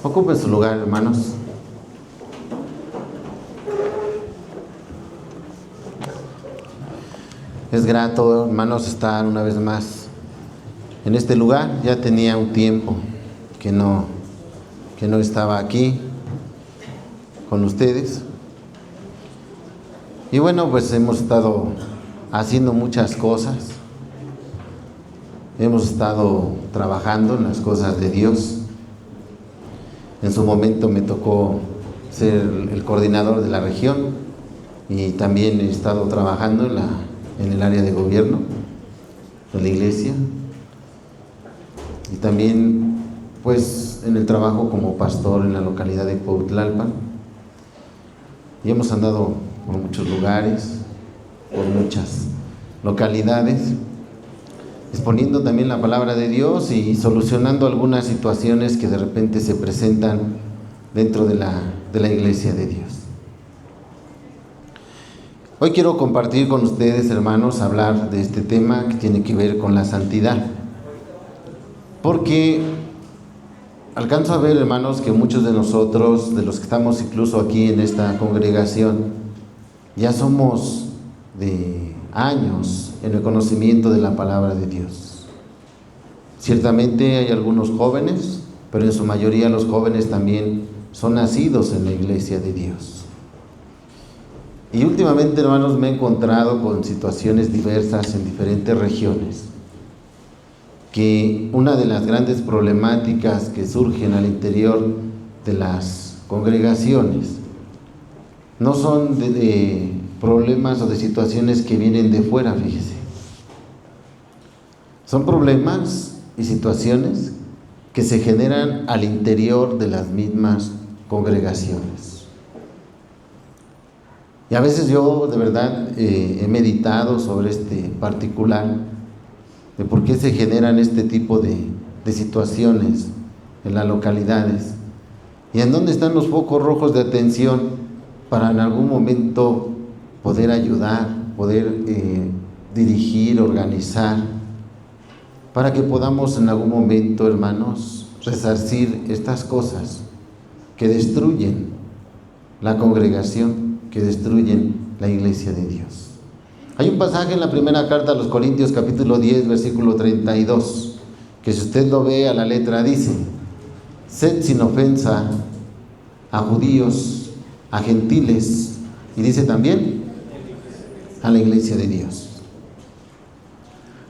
Ocupen su lugar, hermanos. Es grato, hermanos, estar una vez más en este lugar. Ya tenía un tiempo que no estaba aquí con ustedes. Y bueno, pues hemos estado haciendo muchas cosas. Hemos estado trabajando en las cosas de Dios. En su momento me tocó ser el coordinador de la región y también he estado trabajando en el área de gobierno de la iglesia y también pues en el trabajo como pastor en la localidad de Cuautlalpan. Y hemos andado por muchos lugares, por muchas localidades, exponiendo también la palabra de Dios y solucionando algunas situaciones que de repente se presentan dentro de la iglesia de Dios. Hoy quiero compartir con ustedes, hermanos, hablar de este tema que tiene que ver con la santidad, porque alcanzo a ver, hermanos, que muchos de nosotros, de los que estamos incluso aquí en esta congregación, ya somos de años en el conocimiento de la palabra de Dios. Ciertamente hay algunos jóvenes, pero en su mayoría los jóvenes también son nacidos en la iglesia de Dios. Y últimamente, hermanos, me he encontrado con situaciones diversas en diferentes regiones, que una de las grandes problemáticas que surgen al interior de las congregaciones no son de problemas o de situaciones que vienen de fuera, fíjese. Son problemas y situaciones que se generan al interior de las mismas congregaciones. Y a veces yo de verdad he meditado sobre este particular, de por qué se generan este tipo de situaciones en las localidades y en dónde están los focos rojos de atención para en algún momento poder ayudar, poder dirigir, organizar, para que podamos en algún momento, hermanos, resarcir estas cosas que destruyen la congregación, que destruyen la iglesia de Dios. Hay un pasaje en la primera carta a los Corintios, capítulo 10, versículo 32, que si usted lo ve a la letra dice: sed sin ofensa a judíos, a gentiles, y dice también a la iglesia de Dios.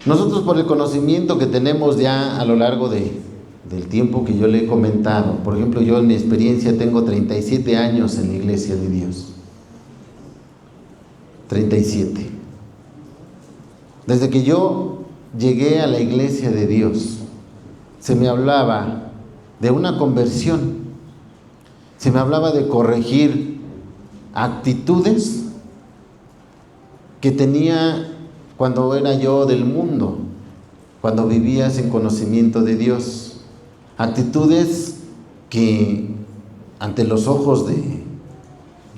Nosotros, por el conocimiento que tenemos ya a lo largo del tiempo que yo le he comentado, por ejemplo, yo en mi experiencia tengo 37 años en la iglesia de Dios. 37. Desde que yo llegué a la iglesia de Dios, se me hablaba de una conversión, se me hablaba de corregir actitudes que tenía cuando era yo del mundo, cuando vivía sin conocimiento de Dios, actitudes que ante los ojos de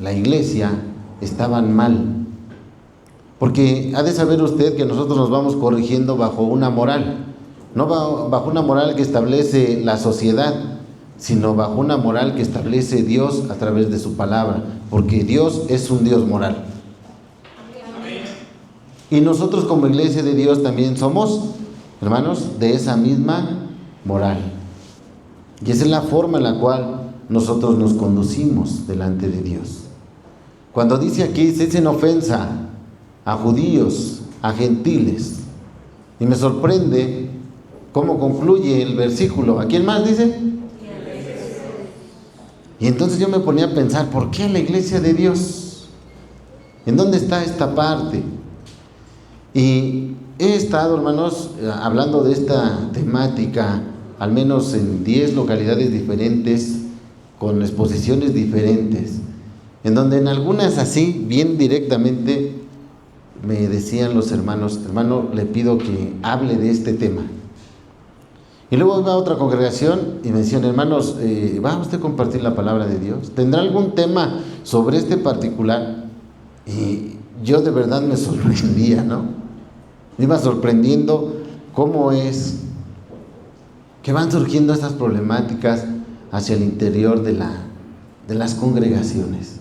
la iglesia estaban mal. Porque ha de saber usted que nosotros nos vamos corrigiendo bajo una moral, no bajo una moral que establece la sociedad, sino bajo una moral que establece Dios a través de su palabra, porque Dios es un Dios moral. Y nosotros como iglesia de Dios también somos, hermanos, de esa misma moral. Y esa es la forma en la cual nosotros nos conducimos delante de Dios. Cuando dice aquí, sed sin ofensa a judíos, a gentiles, y me sorprende cómo concluye el versículo. ¿A quién más dice? Y entonces yo me ponía a pensar, ¿por qué a la iglesia de Dios? ¿En dónde está esta parte? Y he estado, hermanos, hablando de esta temática, al menos en 10 localidades diferentes, con exposiciones diferentes, en donde en algunas así, bien directamente, me decían los hermanos: hermano, le pido que hable de este tema. Y luego iba a otra congregación y me decían: hermanos, ¿va usted a compartir la palabra de Dios? ¿Tendrá algún tema sobre este particular? Y yo de verdad me sorprendía, ¿no? Me iba sorprendiendo cómo es que van surgiendo estas problemáticas hacia el interior de las congregaciones.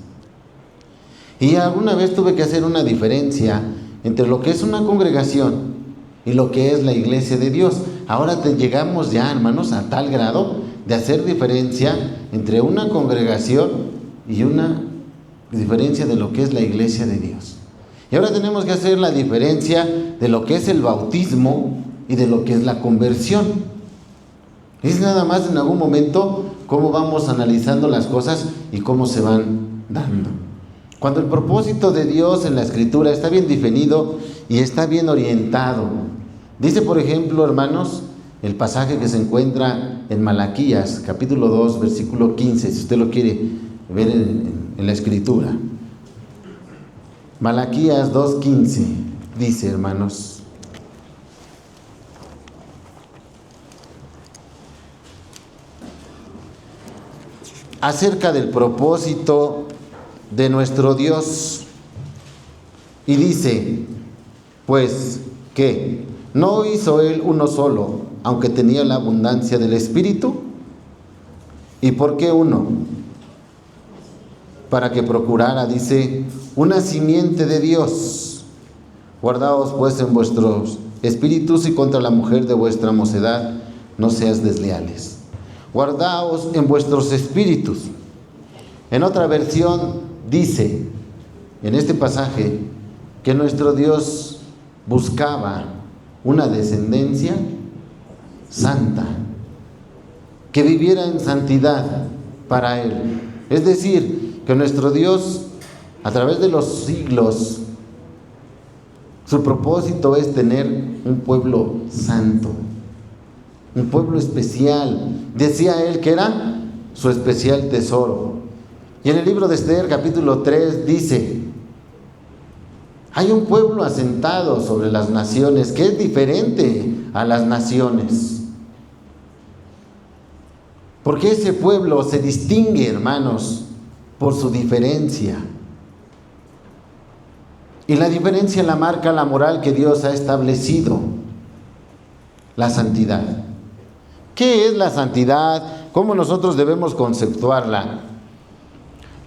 Y alguna vez tuve que hacer una diferencia entre lo que es una congregación y lo que es la iglesia de Dios. Ahora llegamos ya, hermanos, a tal grado de hacer diferencia entre una congregación y una diferencia de lo que es la iglesia de Dios. Y ahora tenemos que hacer la diferencia de lo que es el bautismo y de lo que es la conversión. Es nada más en algún momento cómo vamos analizando las cosas y cómo se van dando. Cuando el propósito de Dios en la Escritura está bien definido y está bien orientado. Dice, por ejemplo, hermanos, el pasaje que se encuentra en Malaquías, capítulo 2, versículo 15, si usted lo quiere ver en la Escritura. Malaquías 2:15 dice, hermanos: acerca del propósito de nuestro Dios. Y dice, pues, ¿qué? ¿No hizo Él uno solo, aunque tenía la abundancia del Espíritu? ¿Y por qué uno? Para que procurara, dice, una simiente de Dios. Guardaos pues en vuestros espíritus, y contra la mujer de vuestra mocedad no seas desleales. Guardaos en vuestros espíritus. En otra versión dice, en este pasaje, que nuestro Dios buscaba una descendencia santa, que viviera en santidad para Él. Es decir, que nuestro Dios, a través de los siglos, su propósito es tener un pueblo santo, un pueblo especial. Decía Él que era su especial tesoro. Y en el libro de Esther, capítulo 3, dice, hay un pueblo asentado sobre las naciones que es diferente a las naciones. Porque ese pueblo se distingue, hermanos, por su diferencia. Y la diferencia la marca la moral que Dios ha establecido, la santidad. ¿Qué es la santidad? ¿Cómo nosotros debemos conceptuarla?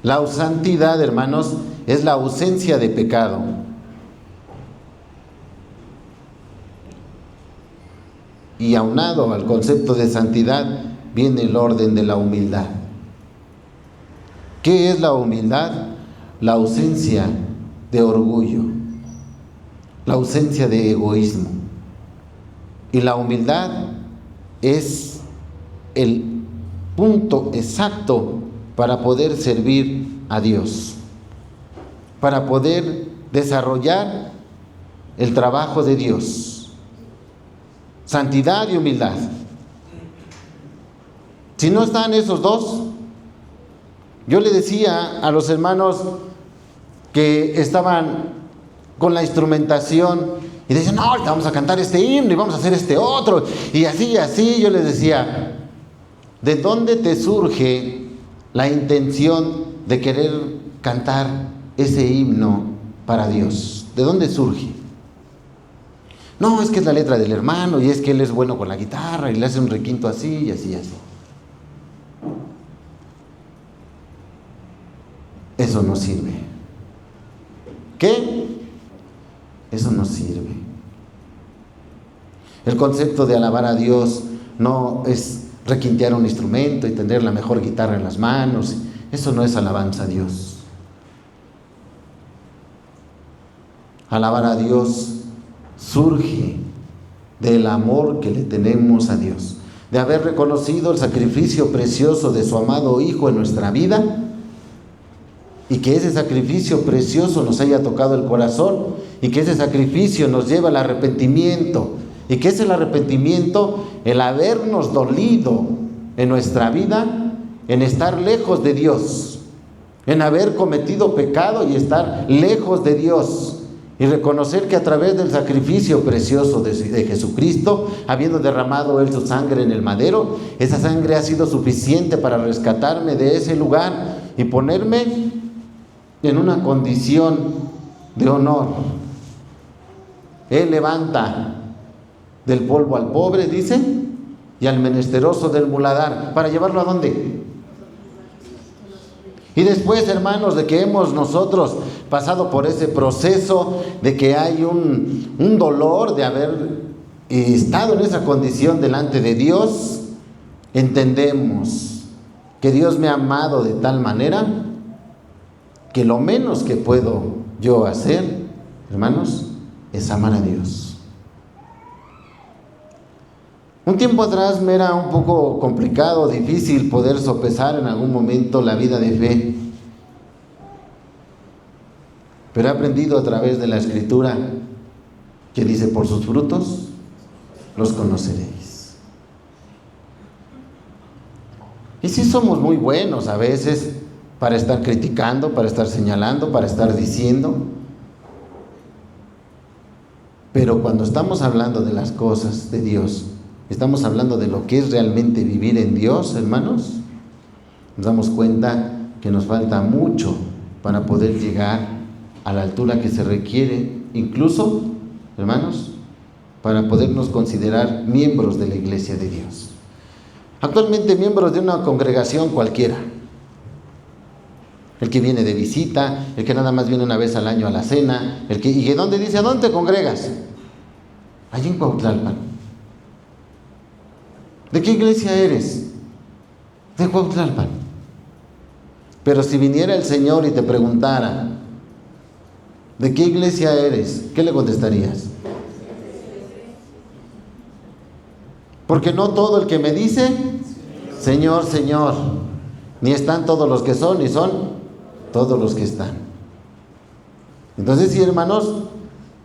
La santidad, hermanos, es la ausencia de pecado. Y aunado al concepto de santidad viene el orden de la humildad. ¿Qué es la humildad? La ausencia de orgullo, la ausencia de egoísmo. Y la humildad es el punto exacto para poder servir a Dios, para poder desarrollar el trabajo de Dios. Santidad y humildad. Si no están esos dos, yo le decía a los hermanos que estaban con la instrumentación y decían, no, ahorita vamos a cantar este himno y vamos a hacer este otro, y así, yo les decía, ¿de dónde te surge la intención de querer cantar ese himno para Dios? ¿De dónde surge? No, es que es la letra del hermano, y es que él es bueno con la guitarra, y le hace un requinto así, y así, así. Eso no sirve. ¿Qué? Eso no sirve. El concepto de alabar a Dios no es requintear un instrumento y tener la mejor guitarra en las manos. Eso no es alabanza a Dios. Alabar a Dios surge del amor que le tenemos a Dios, de haber reconocido el sacrificio precioso de su amado Hijo en nuestra vida, y que ese sacrificio precioso nos haya tocado el corazón, y que ese sacrificio nos lleva al arrepentimiento, y que es el arrepentimiento el habernos dolido en nuestra vida, en estar lejos de Dios, en haber cometido pecado y estar lejos de Dios, y reconocer que a través del sacrificio precioso de Jesucristo, habiendo derramado Él su sangre en el madero, esa sangre ha sido suficiente para rescatarme de ese lugar y ponerme en una condición de honor. Él levanta del polvo al pobre, dice, y al menesteroso del muladar. ¿Para llevarlo a dónde? Y después, hermanos, de que hemos nosotros pasado por ese proceso, de que hay un dolor de haber estado en esa condición delante de Dios, entendemos que Dios me ha amado de tal manera que lo menos que puedo yo hacer, hermanos, es amar a Dios. Un tiempo atrás me era un poco complicado, difícil poder sopesar en algún momento la vida de fe. Pero he aprendido a través de la Escritura que dice: por sus frutos los conoceréis. Y sí somos muy buenos a veces para estar criticando, para estar señalando, para estar diciendo. Pero cuando estamos hablando de las cosas de Dios, estamos hablando de lo que es realmente vivir en Dios, hermanos, nos damos cuenta que nos falta mucho para poder llegar a la altura que se requiere, incluso, hermanos, para podernos considerar miembros de la Iglesia de Dios. Actualmente miembros de una congregación cualquiera, el que viene de visita, el que nada más viene una vez al año a la cena, ¿y dónde dice? ¿A dónde te congregas? Allí en Cuautlalpan. ¿De qué iglesia eres? De Cuautlalpan. Pero si viniera el Señor y te preguntara: ¿de qué iglesia eres?, ¿qué le contestarías? Porque no todo el que me dice Señor, Señor, ni están todos los que son, ni son todos los que están. Entonces, sí, hermanos,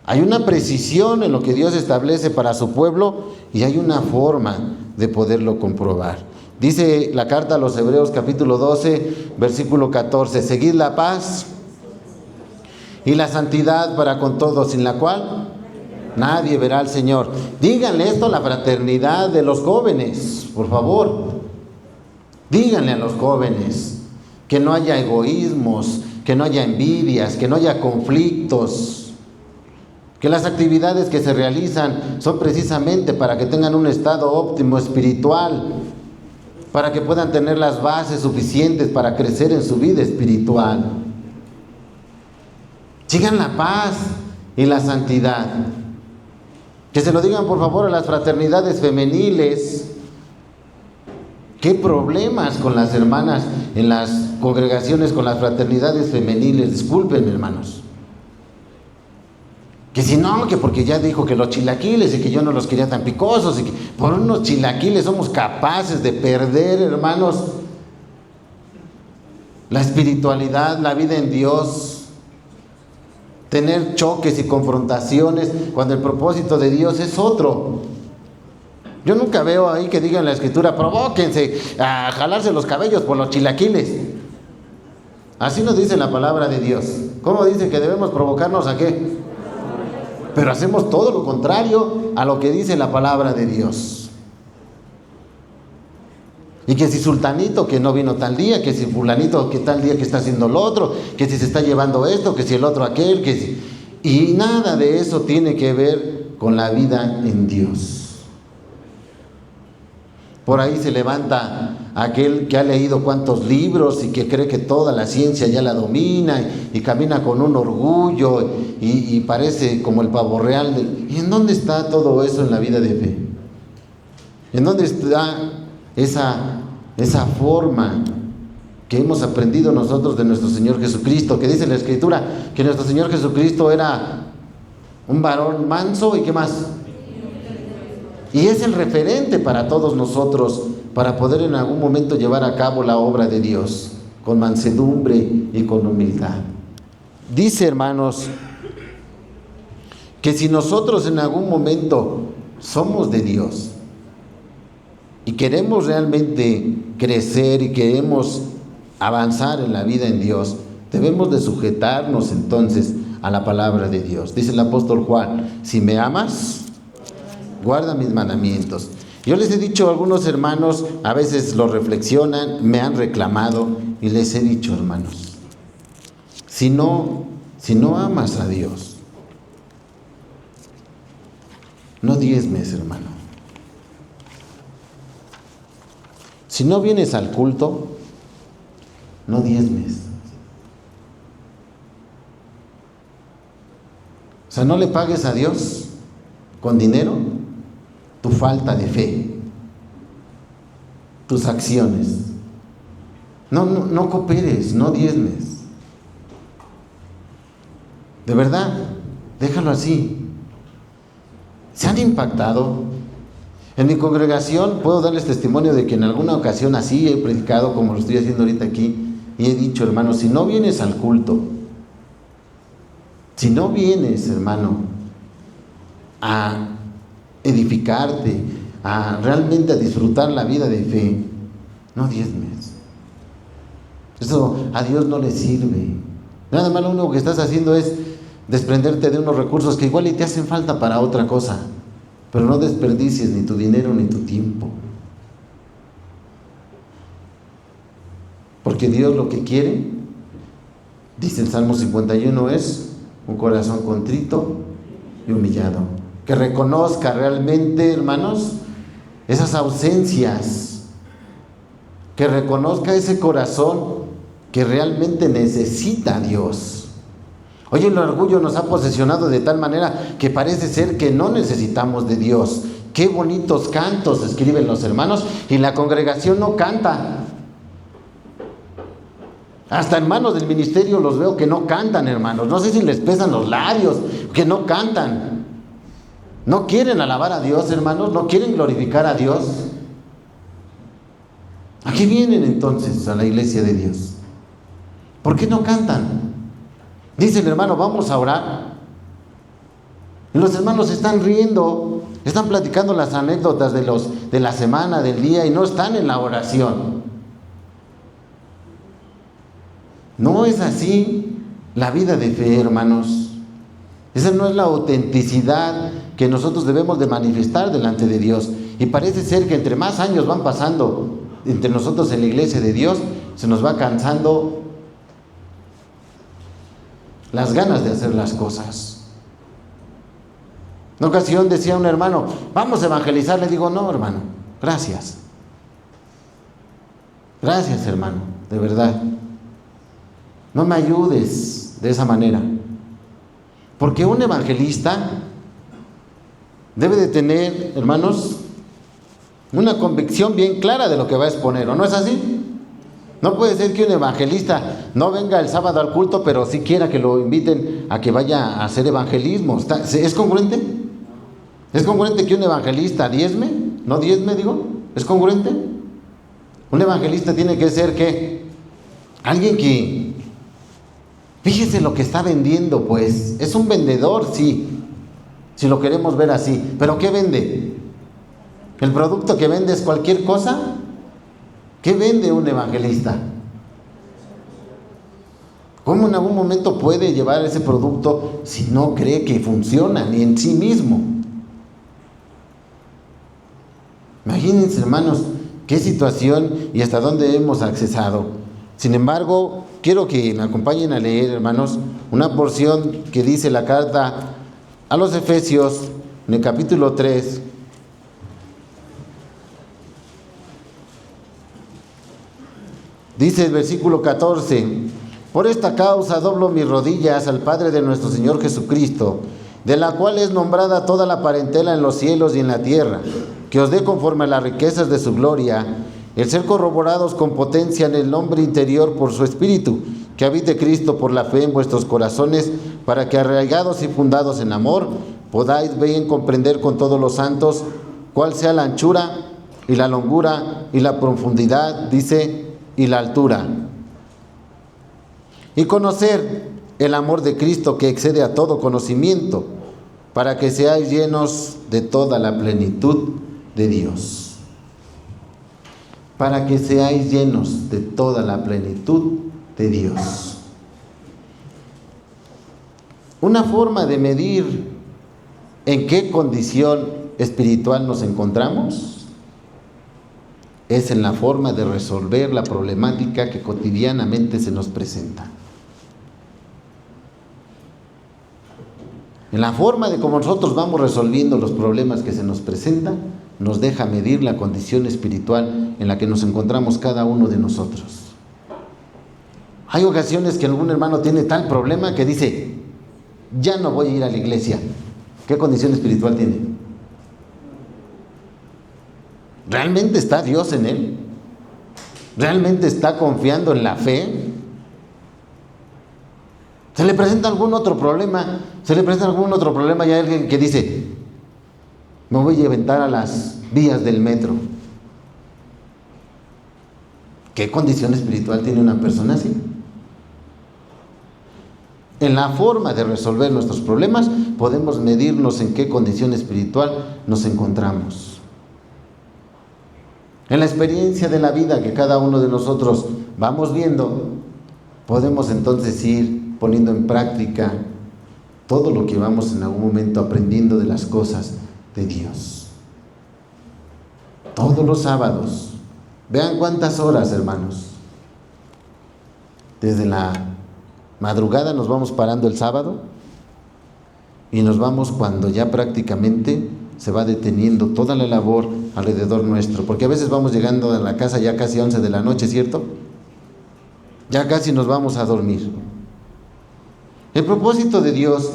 hay una precisión en lo que Dios establece para su pueblo y hay una forma de poderlo comprobar. Dice la carta a los Hebreos capítulo 12, versículo 14: seguid la paz y la santidad para con todos, sin la cual nadie verá al Señor. Díganle esto a la fraternidad de los jóvenes, por favor. Díganle a los jóvenes que no haya egoísmos, que no haya envidias, que no haya conflictos, que las actividades que se realizan son precisamente para que tengan un estado óptimo espiritual, para que puedan tener las bases suficientes para crecer en su vida espiritual. Sigan la paz y la santidad. Que se lo digan por favor a las fraternidades femeniles. ¿Qué problemas con las hermanas en las congregaciones, con las fraternidades femeniles? Disculpen, hermanos. Que si no, que porque ya dijo que los chilaquiles y que yo no los quería tan picosos y que por unos chilaquiles somos capaces de perder, hermanos, la espiritualidad, la vida en Dios, tener choques y confrontaciones cuando el propósito de Dios es otro. Yo nunca veo ahí que diga en la Escritura: provóquense a jalarse los cabellos por los chilaquiles. Así nos dice la palabra de Dios. ¿Cómo dice que debemos provocarnos a qué? Pero hacemos todo lo contrario a lo que dice la palabra de Dios. Y que si sultanito que no vino tal día, que si fulanito que tal día que está haciendo lo otro, que si se está llevando esto, que si el otro aquel, que si... Y nada de eso tiene que ver con la vida en Dios. Por ahí se levanta aquel que ha leído cuantos libros y que cree que toda la ciencia ya la domina y camina con un orgullo y parece como el pavo real. ¿Y en dónde está todo eso en la vida de fe? ¿En dónde está esa forma que hemos aprendido nosotros de nuestro Señor Jesucristo? Que dice la Escritura que nuestro Señor Jesucristo era un varón manso y ¿qué más? Y es el referente para todos nosotros para poder en algún momento llevar a cabo la obra de Dios con mansedumbre y con humildad. Dice, hermanos, que si nosotros en algún momento somos de Dios y queremos realmente crecer y queremos avanzar en la vida en Dios, debemos de sujetarnos entonces a la palabra de Dios. Dice el apóstol Juan: si me amas, guarda mis mandamientos. Yo les he dicho a algunos hermanos, a veces lo reflexionan, me han reclamado y les he dicho, hermanos, si no amas a Dios, no diezmes, hermano. Si no vienes al culto, no diezmes. O sea, no le pagues a Dios con dinero tu falta de fe, tus acciones. No cooperes, no diezmes. De verdad, déjalo así. ¿Se han impactado? En mi congregación puedo darles testimonio de que en alguna ocasión así he predicado como lo estoy haciendo ahorita aquí, y he dicho, hermano, si no vienes al culto, si no vienes, hermano, a edificarte, a realmente a disfrutar la vida de fe, no diezmes. Eso a Dios no le sirve. Nada más lo único que estás haciendo es desprenderte de unos recursos que igual y te hacen falta para otra cosa, pero no desperdicies ni tu dinero ni tu tiempo. Porque Dios lo que quiere, dice el Salmo 51, es un corazón contrito y humillado. Que reconozca realmente, hermanos, esas ausencias. Que reconozca ese corazón que realmente necesita a Dios. Oye, el orgullo nos ha posesionado de tal manera que parece ser que no necesitamos de Dios. Qué bonitos cantos escriben los hermanos y la congregación no canta. Hasta hermanos del ministerio los veo que no cantan, hermanos. No sé si les pesan los labios, que no cantan. No quieren alabar a Dios, hermanos. No quieren glorificar a Dios. ¿A qué vienen entonces a la iglesia de Dios? ¿Por qué no cantan? Dice el hermano, vamos a orar. Y los hermanos están riendo, están platicando las anécdotas de la semana, del día, y no están en la oración. No es así la vida de fe, hermanos. Esa no es la autenticidad que nosotros debemos de manifestar delante de Dios. Y parece ser que entre más años van pasando entre nosotros en la iglesia de Dios, se nos va cansando las ganas de hacer las cosas. En una ocasión decía un hermano, vamos a evangelizar. Le digo, no, hermano, gracias. Gracias, hermano, de verdad. No me ayudes de esa manera. Porque un evangelista debe de tener, hermanos, una convicción bien clara de lo que va a exponer, ¿o no es así? No puede ser que un evangelista no venga el sábado al culto, pero sí quiera que lo inviten a que vaya a hacer evangelismo. ¿Es congruente? ¿Es congruente que un evangelista diezme? ¿No diezme, digo? ¿Es congruente? Un evangelista tiene que ser, ¿qué? Alguien que... Fíjese lo que está vendiendo, pues. Es un vendedor, sí. Si lo queremos ver así. ¿Pero qué vende? ¿El producto que vende es cualquier cosa? ¿Qué vende un evangelista? ¿Cómo en algún momento puede llevar ese producto si no cree que funciona ni en sí mismo? Imagínense, hermanos, qué situación y hasta dónde hemos accesado. Sin embargo, quiero que me acompañen a leer, hermanos, una porción que dice la carta a los Efesios, en el capítulo 3. Dice el versículo 14, por esta causa doblo mis rodillas al Padre de nuestro Señor Jesucristo, de la cual es nombrada toda la parentela en los cielos y en la tierra, que os dé conforme a las riquezas de su gloria, el ser corroborados con potencia en el hombre interior por su Espíritu, que habite Cristo por la fe en vuestros corazones, para que arraigados y fundados en amor, podáis bien comprender con todos los santos cuál sea la anchura y la longura y la profundidad, dice, y la altura, y conocer el amor de Cristo que excede a todo conocimiento, para que seáis llenos de toda la plenitud de Dios. Para que seáis llenos de toda la plenitud de Dios. Una forma de medir en qué condición espiritual nos encontramos es en la forma de resolver la problemática que cotidianamente se nos presenta. En la forma de cómo nosotros vamos resolviendo los problemas que se nos presentan, nos deja medir la condición espiritual en la que nos encontramos cada uno de nosotros. Hay ocasiones que algún hermano tiene tal problema que dice, ya no voy a ir a la iglesia. ¿Qué condición espiritual tiene? ¿Realmente está Dios en él? ¿Realmente está confiando en la fe? Se le presenta algún otro problema y hay alguien que dice, me voy a aventar a las vías del metro. ¿Qué condición espiritual tiene una persona así? En la forma de resolver nuestros problemas podemos medirnos en qué condición espiritual nos encontramos. En la experiencia de la vida que cada uno de nosotros vamos viendo, podemos entonces ir poniendo en práctica todo lo que vamos en algún momento aprendiendo de las cosas de Dios. Todos los sábados, vean cuántas horas, hermanos. Desde la madrugada nos vamos parando el sábado y nos vamos cuando ya prácticamente se va deteniendo toda la labor alrededor nuestro, porque a veces vamos llegando a la casa ya casi 11 de la noche, ¿cierto? Ya casi nos vamos a dormir. El propósito de Dios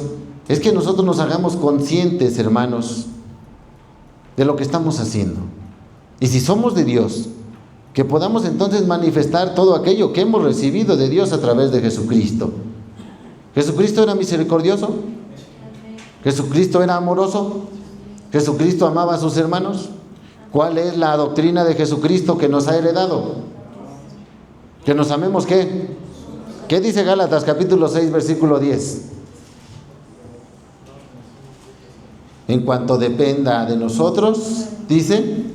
es que nosotros nos hagamos conscientes, hermanos, de lo que estamos haciendo. Y si somos de Dios, que podamos entonces manifestar todo aquello que hemos recibido de Dios a través de Jesucristo. ¿Jesucristo era misericordioso? ¿Jesucristo era amoroso? ¿Jesucristo amaba a sus hermanos? ¿Cuál es la doctrina de Jesucristo que nos ha heredado? ¿Que nos amemos qué? ¿Qué dice Gálatas capítulo 6 versículo 10? En cuanto dependa de nosotros, dice,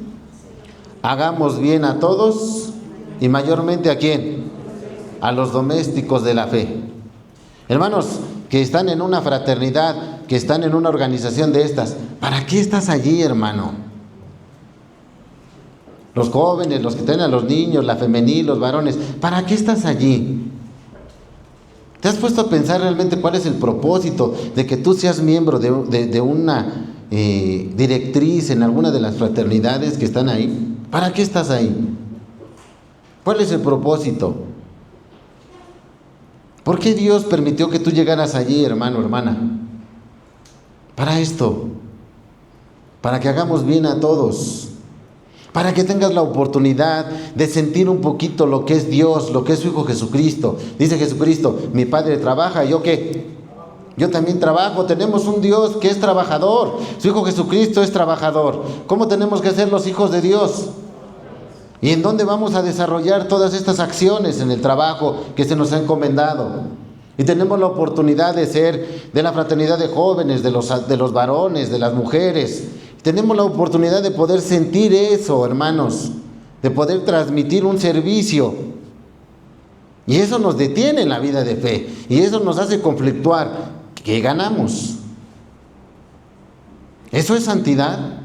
hagamos bien a todos y mayormente ¿a quién? A los domésticos de la fe. Hermanos, que están en una fraternidad, que están en una organización de estas, ¿para qué estás allí, hermano? Los jóvenes, los que tienen a los niños, la femenil, los varones, ¿para qué estás allí? ¿Te has puesto a pensar realmente cuál es el propósito de que tú seas miembro de una directriz en alguna de las fraternidades que están ahí? ¿Para qué estás ahí? ¿Cuál es el propósito? ¿Por qué Dios permitió que tú llegaras allí, hermano, hermana? Para esto, para que hagamos bien a todos, para que tengas la oportunidad de sentir un poquito lo que es Dios, lo que es su Hijo Jesucristo. Dice Jesucristo, mi Padre trabaja, ¿yo qué? Yo también trabajo. Tenemos un Dios que es trabajador, su Hijo Jesucristo es trabajador. ¿Cómo tenemos que ser los hijos de Dios? ¿Y en dónde vamos a desarrollar todas estas acciones? En el trabajo que se nos ha encomendado. Y tenemos la oportunidad de ser de la fraternidad de jóvenes, de los varones, de las mujeres. Tenemos la oportunidad de poder sentir eso, hermanos, de poder transmitir un servicio. Y eso nos detiene en la vida de fe. Y eso nos hace conflictuar. ¿Qué ganamos? ¿Eso es santidad?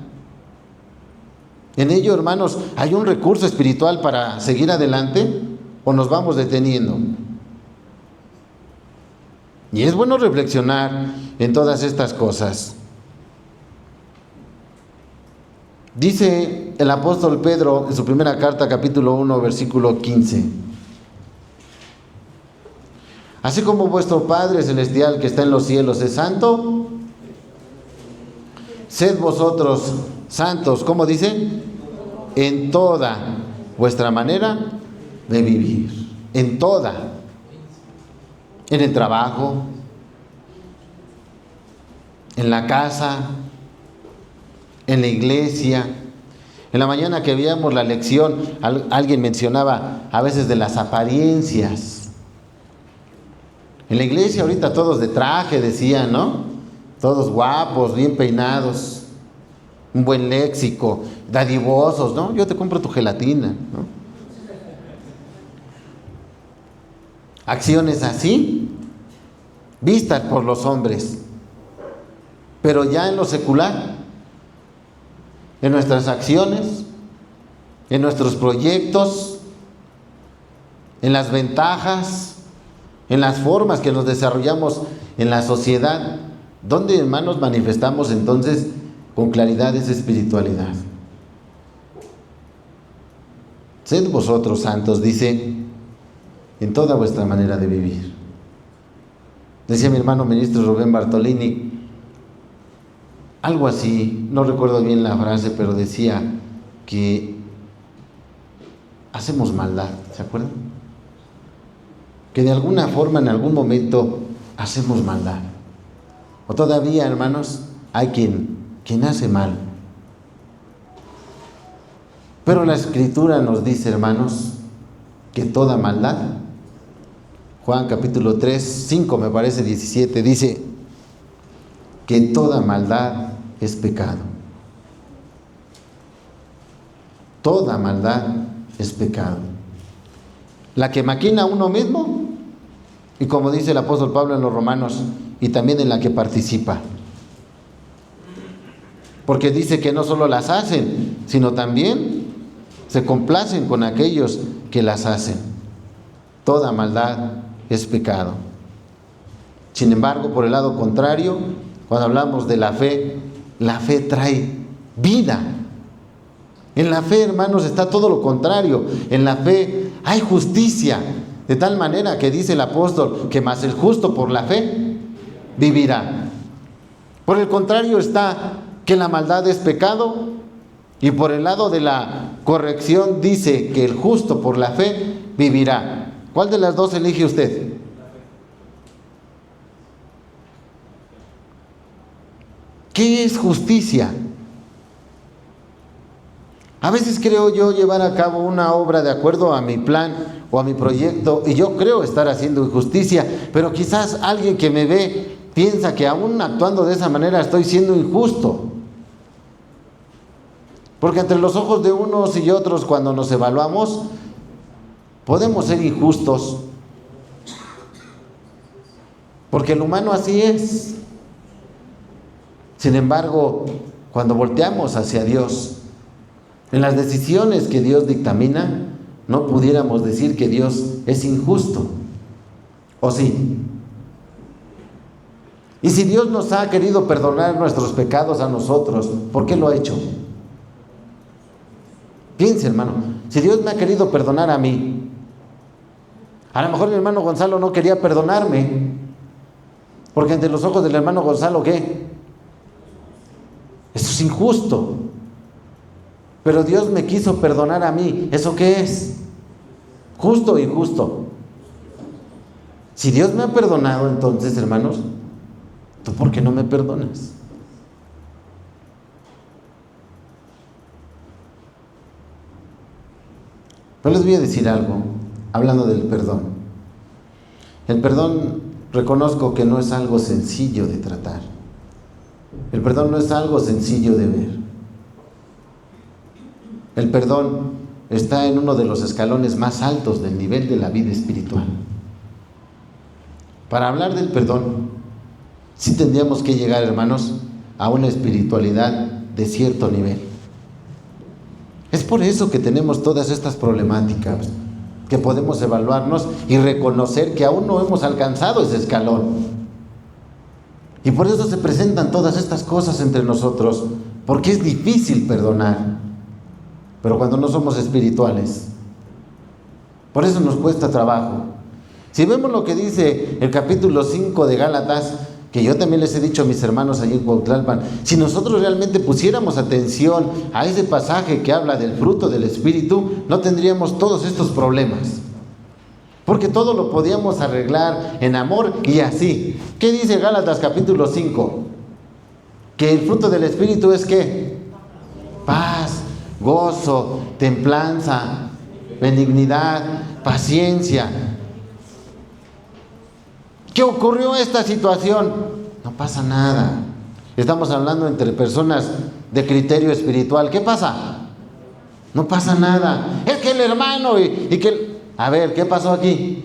En ello, hermanos, ¿hay un recurso espiritual para seguir adelante o nos vamos deteniendo? Y es bueno reflexionar en todas estas cosas. Dice el apóstol Pedro en su primera carta, capítulo 1, versículo 15. Así como vuestro Padre Celestial que está en los cielos es santo, sed vosotros santos, ¿cómo dice? En toda vuestra manera de vivir. En toda. En el trabajo, en la casa, en la iglesia. En la mañana que veíamos la lección, alguien mencionaba a veces de las apariencias. En la iglesia ahorita todos de traje, decían, ¿no? Todos guapos, bien peinados, un buen léxico, dadivosos, ¿no? Yo te compro tu gelatina, ¿no? Acciones así, vistas por los hombres, pero ya en lo secular, en nuestras acciones, en nuestros proyectos, en las ventajas, en las formas que nos desarrollamos en la sociedad, ¿dónde, hermanos, manifestamos entonces con claridad esa espiritualidad? Sed vosotros santos, dice, en toda vuestra manera de vivir. Decía mi hermano ministro Rubén Bartolini, algo así, no recuerdo bien la frase, pero decía que hacemos maldad, ¿se acuerdan? Que de alguna forma, en algún momento, hacemos maldad. O todavía, hermanos, hay quien hace mal. Pero la Escritura nos dice, hermanos, que toda maldad, Juan capítulo 3, 5 me parece, 17, dice que toda maldad es pecado. Toda maldad es pecado. La que maquina uno mismo, y como dice el apóstol Pablo en los Romanos, y también en la que participa. Porque dice que no solo las hacen, sino también se complacen con aquellos que las hacen. Toda maldad es pecado. Sin embargo, por el lado contrario, cuando hablamos de la fe trae vida. En la fe, hermanos, está todo lo contrario. En la fe hay justicia, de tal manera que dice el apóstol que más el justo por la fe vivirá. Por el contrario está que la maldad es pecado, y por el lado de la corrección dice que el justo por la fe vivirá. ¿Cuál de las dos elige usted? ¿Qué es justicia? A veces creo yo llevar a cabo una obra de acuerdo a mi plan o a mi proyecto, y yo creo estar haciendo injusticia, pero quizás alguien que me ve piensa que aún actuando de esa manera estoy siendo injusto. Porque entre los ojos de unos y otros, cuando nos evaluamos, podemos ser injustos. Porque el humano así es. Sin embargo, cuando volteamos hacia Dios, en las decisiones que Dios dictamina, no pudiéramos decir que Dios es injusto. ¿O sí? Y si Dios nos ha querido perdonar nuestros pecados a nosotros, ¿por qué lo ha hecho? Piense, hermano, si Dios me ha querido perdonar a mí, a lo mejor mi hermano Gonzalo no quería perdonarme, porque ante los ojos del hermano Gonzalo, ¿qué? Eso es injusto. Pero Dios me quiso perdonar a mí. ¿Eso qué es? ¿Justo o injusto? Si Dios me ha perdonado, entonces, hermanos, ¿tú por qué no me perdonas? Pero les voy a decir algo, hablando del perdón. El perdón, reconozco que no es algo sencillo de tratar. El perdón no es algo sencillo de ver. El perdón está en uno de los escalones más altos del nivel de la vida espiritual. Para hablar del perdón, sí tendríamos que llegar, hermanos, a una espiritualidad de cierto nivel. Es por eso que tenemos todas estas problemáticas, que podemos evaluarnos y reconocer que aún no hemos alcanzado ese escalón. Y por eso se presentan todas estas cosas entre nosotros, porque es difícil perdonar. Pero cuando no somos espirituales, por eso nos cuesta trabajo. Si vemos lo que dice el capítulo 5 de Gálatas, que yo también les he dicho a mis hermanos allí en Cuautlalpan, si nosotros realmente pusiéramos atención a ese pasaje que habla del fruto del Espíritu, no tendríamos todos estos problemas. Porque todo lo podíamos arreglar en amor y así. ¿Qué dice Gálatas capítulo 5? Que el fruto del Espíritu es ¿qué? Paz, gozo, templanza, benignidad, paciencia. ¿Qué ocurrió esta situación? No pasa nada. Estamos hablando entre personas de criterio espiritual. ¿Qué pasa? No pasa nada. Es que el hermano y que... A ver, ¿qué pasó aquí?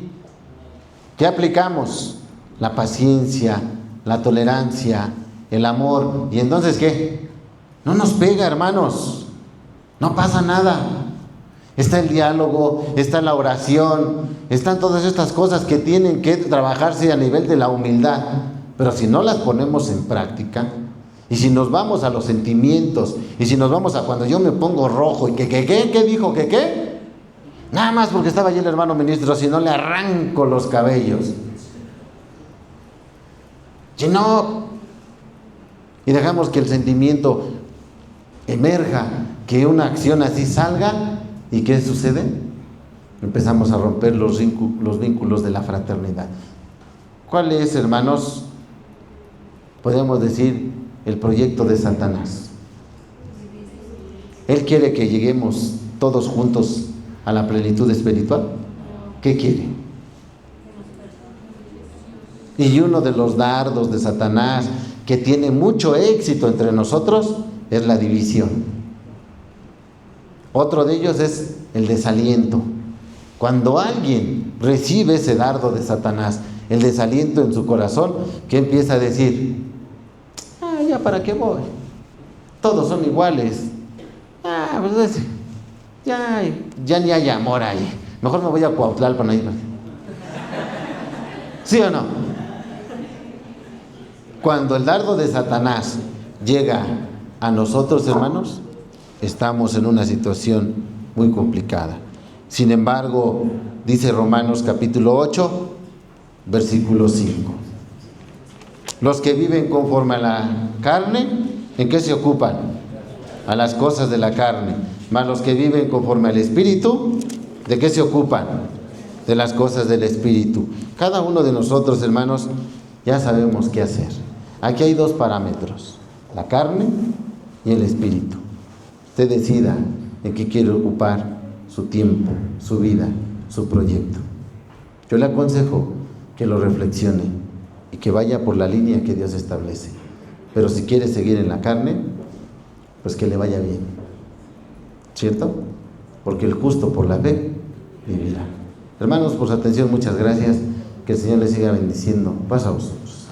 ¿Qué aplicamos? La paciencia, la tolerancia, el amor. ¿Y entonces qué? No nos pega, hermanos. No pasa nada. Está el diálogo, está la oración, están todas estas cosas que tienen que trabajarse a nivel de la humildad. Pero si no las ponemos en práctica, y si nos vamos a los sentimientos, y si nos vamos a cuando yo me pongo rojo, y ¿qué dijo? ¿Qué? Nada más porque estaba allí el hermano ministro, si no le arranco los cabellos. Si no, y dejamos que el sentimiento emerja, que una acción así salga, ¿y qué sucede? Empezamos a romper los vínculos de la fraternidad. ¿Cuál es, hermanos? Podemos decir el proyecto de Satanás. Él quiere que lleguemos todos juntos a la plenitud espiritual. ¿Qué quiere? Y uno de los dardos de Satanás que tiene mucho éxito entre nosotros es la división. Otro de ellos es el desaliento. Cuando alguien recibe ese dardo de Satanás, el desaliento en su corazón, ¿qué empieza a decir? ¿Ya para qué voy? Todos son iguales. Pues ya ni hay amor ahí. Mejor me voy a Cuautlalpan ahí. ¿Sí o no? Cuando el dardo de Satanás llega a nosotros, hermanos, estamos en una situación muy complicada. Sin embargo, dice Romanos capítulo 8, versículo 5. Los que viven conforme a la carne, ¿en qué se ocupan? A las cosas de la carne. Mas los que viven conforme al Espíritu, ¿de qué se ocupan? De las cosas del Espíritu. Cada uno de nosotros, hermanos, ya sabemos qué hacer. Aquí hay dos parámetros, la carne y el Espíritu. Usted decida en qué quiere ocupar su tiempo, su vida, su proyecto. Yo le aconsejo que lo reflexione y que vaya por la línea que Dios establece. Pero si quiere seguir en la carne, pues que le vaya bien, ¿cierto? Porque el justo por la fe vivirá. Hermanos, por su atención, muchas gracias. Que el Señor les siga bendiciendo. Paz a vosotros.